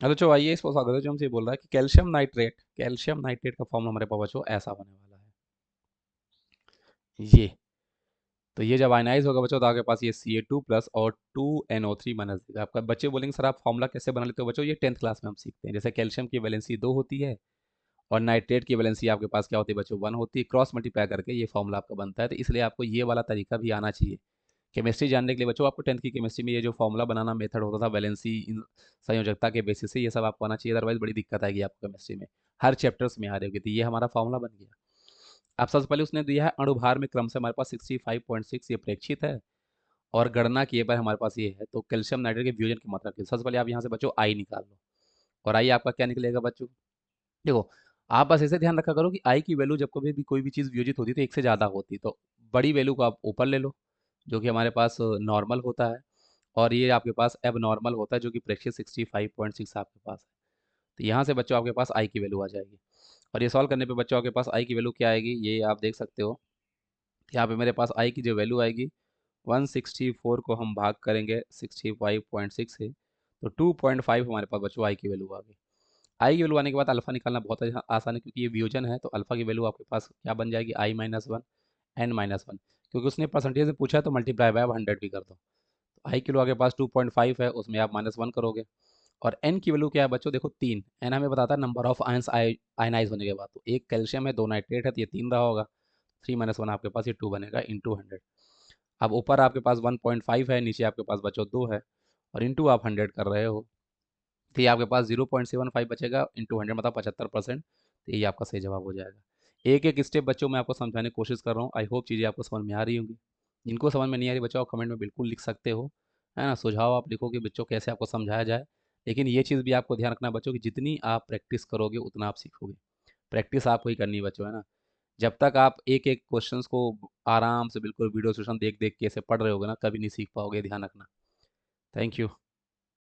हाँ, तो जो आइए इस पर स्वागत है। जो हमसे बोल रहा है कि कैल्शियम नाइट्रेट का फॉर्मूला हमारे पास बच्चों ऐसा होने वाला है ये। तो ये जब आयनाइज होगा बच्चों तो आपके पास ये Ca2+ और 2NO3 माइनस देगा आपका। बच्चे बोलेंगे सर आप फॉर्मूला कैसे बना लेते हो बच्चों? ये 10th क्लास में हम सीखते हैं। जैसे कैल्शियम की वैलेंसी 2 होती है और नाइट्रेट की वैलेंसी आपके पास क्या होती है बच्चों? 1 होती है। क्रॉस मल्टीप्लाई करके ये फॉर्मूला आपका बनता है। तो इसलिए आपको ये वाला तरीका भी आना चाहिए। केमिस्ट्री जानने के लिए बच्चों आपको 10th की केमिस्ट्री में ये जो फॉर्मूला बनाना मेथड होता था वैलेंसी संयोजकता के बेसिस से, ये सब आपको आना चाहिए। अदरवाइज बड़ी दिक्कत आएगी आपको केमिस्ट्री में, हर चैप्टर्स में आ रही होगी। तो ये हमारा फॉर्मूला बन गया। अब सबसे पहले उसने दिया है अणुभार में क्रम से हमारे पास 65.6 ये प्रेक्षित है और गणना किए पर हमारे पास ये है। तो कैल्शियम नाइट्रेट के वियोजन की मात्रा की सबसे पहले आप यहाँ से बच्चों आई निकाल लो। और आई आपका क्या निकलेगा बच्चों? देखो, आप बस ऐसे ध्यान रखा करो कि आई की वैल्यू जब कभी भी कोई भी चीज़ वियोजित होती है तो एक से ज़्यादा होती है। तो बड़ी वैल्यू को आप ऊपर ले लो जो कि हमारे पास नॉर्मल होता है, और ये आपके पास एब नॉर्मल होता है जो कि प्रेक्षित 65.6 आपके पास है। तो यहाँ से बच्चों आपके पास आई की वैल्यू आ जाएगी। और ये सॉल्व करने पे बच्चों आपके पास आई की वैल्यू क्या आएगी ये आप देख सकते हो। यहाँ पे मेरे पास आई की जो वैल्यू आएगी 164 को हम भाग करेंगे 65.6 से, तो 2.5 हमारे पास बच्चों आई की वैल्यू आ गई। आई की वैल्यू आने के बाद अल्फा निकालना बहुत आसान है क्योंकि ये वियोजन है। तो अल्फा की वैल्यू आपके पास क्या बन जाएगी? I-1 N-1, क्योंकि उसने परसेंटेज में पूछा है तो मल्टीप्लाई बाय 100 भी कर दो। तो आई की वैल्यू आपके पास 2.5 है, उसमें आप -1 करोगे। और एन की वैल्यू क्या है बच्चों? देखो 3, एन हमें बताता है नंबर ऑफ आयंस आयनाइज होने के बाद। तो एक कैल्शियम है, 2 नाइट्रेट है, तो ये 3 रहा होगा। 3 - 1 आपके पास ये 2 बनेगा इंटू 100। अब ऊपर आपके पास 1.5 है, नीचे आपके पास बच्चों 2 है, और इंटू आप 100 कर रहे हो। तो ये आपके पास 0.75 बचेगा इंटू 100 मतलब 75%। तो ये आपका सही जवाब हो जाएगा। एक एक स्टेप बच्चों मैं आपको समझाने की कोशिश कर रहा हूँ। आई होप चीज़ें आपको समझ में आ रही होंगी। जिनको समझ में नहीं आ रही बच्चों आप कमेंट में बिल्कुल लिख सकते हो, है ना? सुझाव आप लिखो कि बच्चों कैसे आपको समझाया जाए। लेकिन ये चीज़ भी आपको ध्यान रखना है बच्चों कि जितनी आप प्रैक्टिस करोगे उतना आप सीखोगे। प्रैक्टिस आपको ही करनी है बच्चों, है ना? जब तक आप एक एक क्वेश्चंस को आराम से बिल्कुल वीडियो सेशन देख देख के ऐसे पढ़ रहे होगे ना, कभी नहीं सीख पाओगे। ध्यान रखना। Thank you.